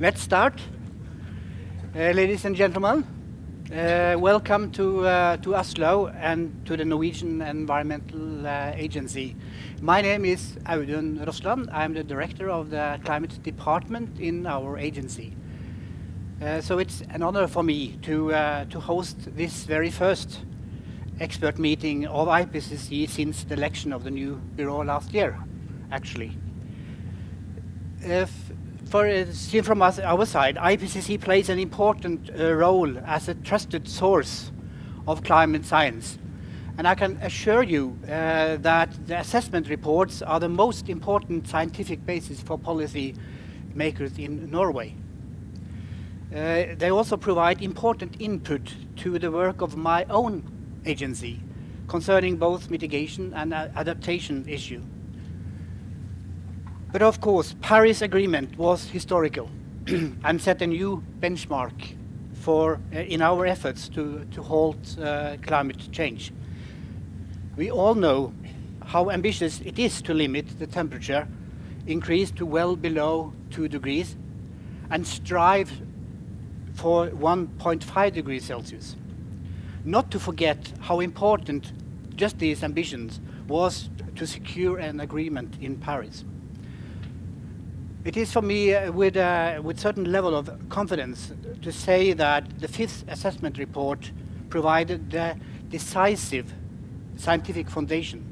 Let's start. Ladies and gentlemen, welcome to Oslo and to the Norwegian Environmental Agency. My name is Audun Rosland. I'm the director of the climate department in our agency. So it's an honor for me to host this very first expert meeting of IPCC since the election of the new bureau last year, actually. Seen from our side, IPCC plays an important role as a trusted source of climate science. And I can assure you that the assessment reports are the most important scientific basis for policy makers in Norway. They also provide important input to the work of my own agency concerning both mitigation and adaptation issue. But of course, Paris Agreement was historical and set a new benchmark in our efforts to halt climate change. We all know how ambitious it is to limit the temperature increase to well below 2 degrees and strive for 1.5 degrees Celsius. Not to forget how important just these ambitions was to secure an agreement in Paris. It is for me with certain level of confidence to say that the fifth assessment report provided the decisive scientific foundation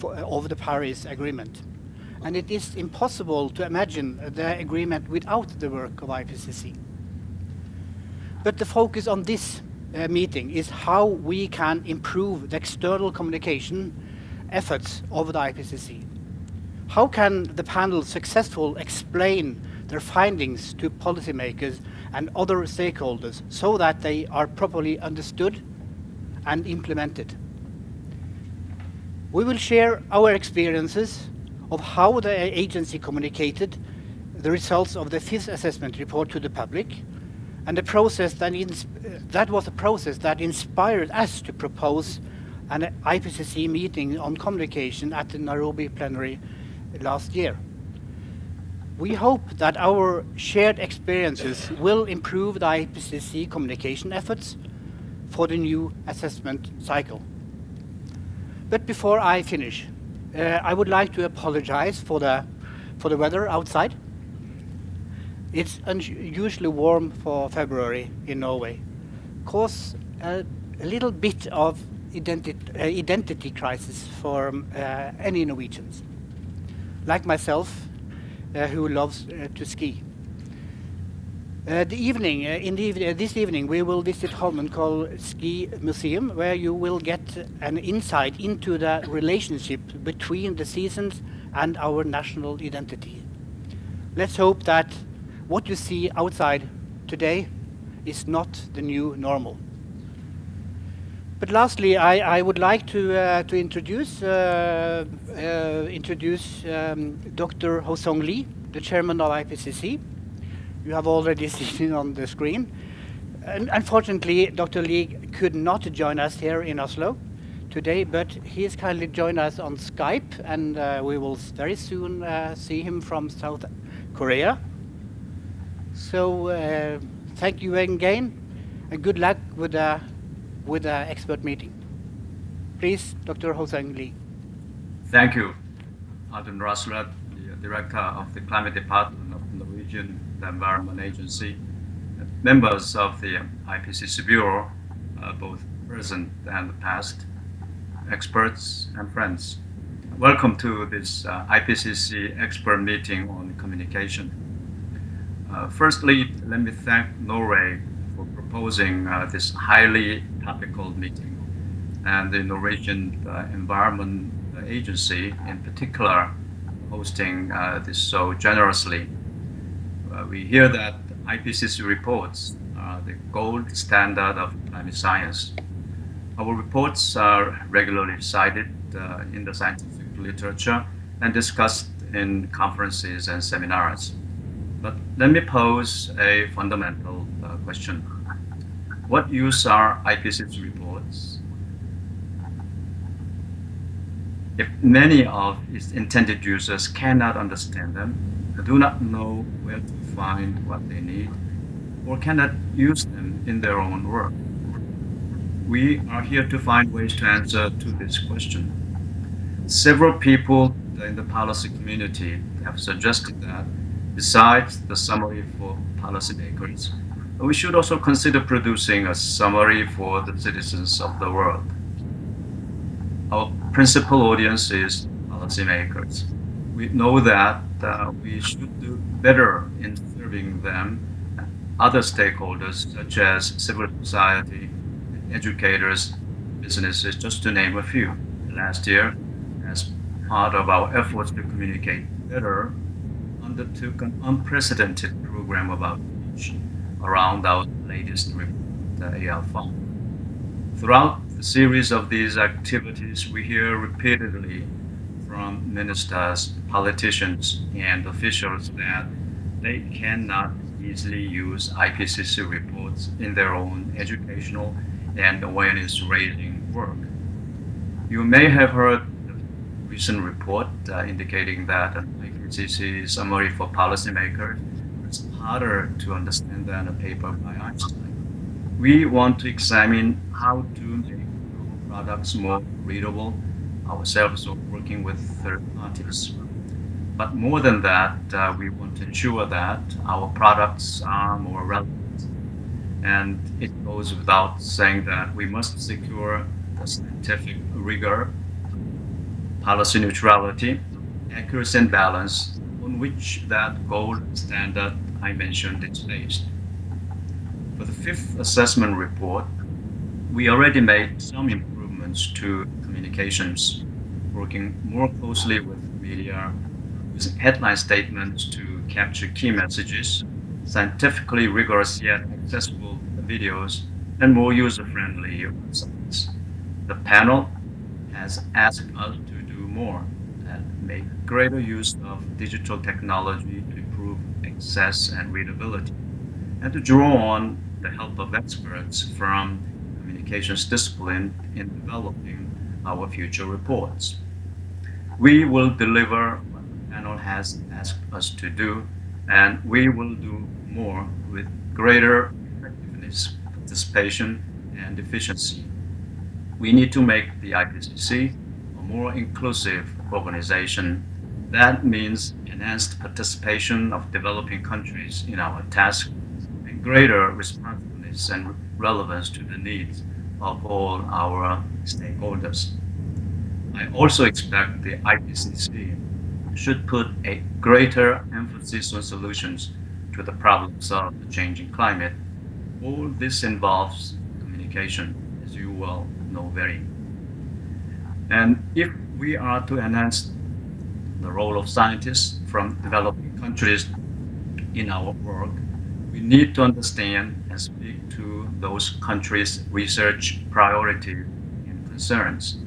of the Paris Agreement. And it is impossible to imagine the agreement without the work of IPCC. But the focus on this meeting is how we can improve the external communication efforts of the IPCC. How can the panel successfully explain their findings to policymakers and other stakeholders so that they are properly understood and implemented? We will share our experiences of how the agency communicated the results of the fifth assessment report to the public, and the process that was a process that inspired us to propose an IPCC meeting on communication at the Nairobi plenary last year. We hope that our shared experiences will improve the IPCC communication efforts for the new assessment cycle. But before I finish, I would like to apologize for the weather outside. It's unusually warm for February in Norway, cause a little bit of identity crisis for any Norwegians, like myself, who loves to ski. This evening we will visit Holmenkollen Ski Museum, where you will get an insight into the relationship between the seasons and our national identity. Let's hope that what you see outside today is not the new normal. But lastly, I would like to introduce Dr. Ho-Sung Lee, the chairman of IPCC. You have already seen him on the screen. And unfortunately, Dr. Lee could not join us here in Oslo today, but he has kindly joined us on Skype, and we will very soon see him from South Korea. So thank you again, and good luck with the expert meeting. Please, Dr. Ho-Sung Lee. Thank you, Audun Rosland, the Director of the Climate Department of the Norwegian Environment Agency, members of the IPCC Bureau, both present and past, experts and friends. Welcome to this IPCC expert meeting on communication. Firstly, let me thank Norway for proposing this highly topical meeting, and the Norwegian Environment Agency in particular hosting this so generously. We hear that IPCC reports are the gold standard of climate science. Our reports are regularly cited in the scientific literature and discussed in conferences and seminars. But let me pose a fundamental question. What use are IPCC reports if many of its intended users cannot understand them do not know where to find what they need, or cannot use them in their own work. We are here to find ways to answer to this question. Several people in the policy community have suggested that, besides the summary for policymakers, we should also consider producing a summary for the citizens of the world. Our principal audience is policymakers. We know that we should do better in serving them and other stakeholders, such as civil society, educators, businesses, just to name a few. Last year, as part of our efforts to communicate better, undertook an unprecedented program of outreach around our latest report, the AL5. Throughout the series of these activities, we hear repeatedly from ministers, politicians, and officials that they cannot easily use IPCC reports in their own educational and awareness raising work. You may have heard the recent report indicating that an IPCC summary for policymakers is harder to understand than a paper by Einstein. We want to examine how to make our products more readable ourselves or working with third parties. But more than that, we want to ensure that our products are more relevant. And it goes without saying that we must secure the scientific rigor, policy neutrality, accuracy, and balance on which that gold standard I mentioned is based. For the fifth assessment report, we already made some improvements to communications, working more closely with media, using headline statements to capture key messages, scientifically rigorous yet accessible videos, and more user-friendly websites. The panel has asked us to do more and make greater use of digital technology to improve access and readability, and to draw on the help of experts from communications discipline in developing our future reports. We will deliver what the panel has asked us to do, and we will do more with greater effectiveness, participation, and efficiency. We need to make the IPCC a more inclusive organization. That means enhanced participation of developing countries in our task and greater responsiveness and relevance to the needs of all our stakeholders. I also expect the IPCC should put a greater emphasis on solutions to the problems of the changing climate. All this involves communication, as you well know very. And if we are to enhance the role of scientists from developing countries in our work, we need to understand and speak to those countries' research priorities and concerns.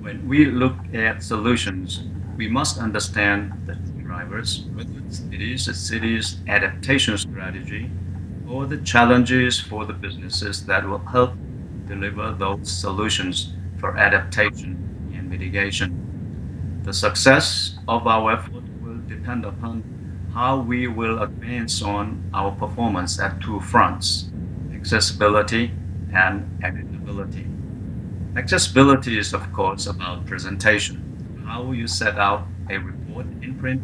When we look at solutions, we must understand the drivers, whether it is a city's adaptation strategy or the challenges for the businesses that will help deliver those solutions for adaptation and mitigation. The success of our effort will depend upon how we will advance on our performance at two fronts: accessibility and editability. Accessibility is, of course, about presentation, how you set out a report in print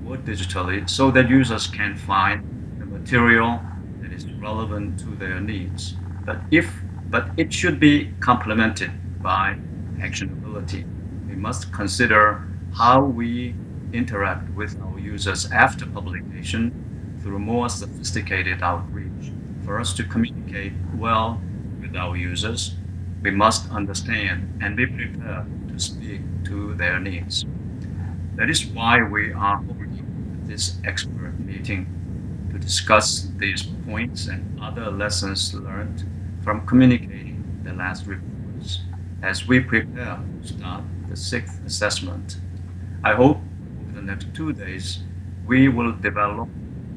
or digitally so that users can find the material that is relevant to their needs. But it should be complemented by actionability. We must consider how we interact with our users after publication through more sophisticated outreach. For us to communicate well with our users, we must understand and be prepared to speak to their needs. That is why we are holding this expert meeting to discuss these points and other lessons learned from communicating the last reports as we prepare to start the sixth assessment. I hope over the next 2 days we will develop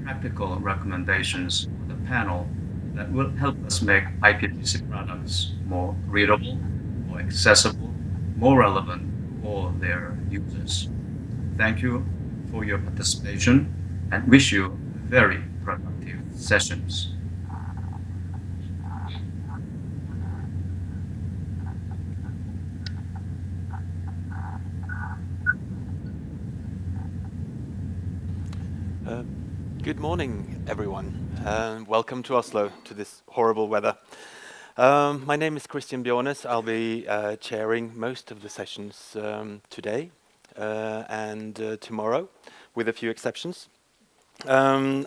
practical recommendations for the panel that will help us make IPCC products more readable, more accessible, more relevant for their users. Thank you for your participation. and wish you very productive sessions. Good morning, everyone. Welcome to Oslo, to this horrible weather. My name is Christian Bjornes. I'll be chairing most of the sessions today and tomorrow, with a few exceptions. My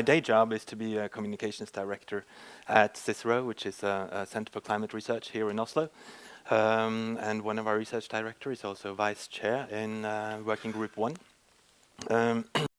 day job is to be a communications director at CICERO, which is a Center for Climate Research here in Oslo. And one of our research directors is also vice chair in Working Group 1.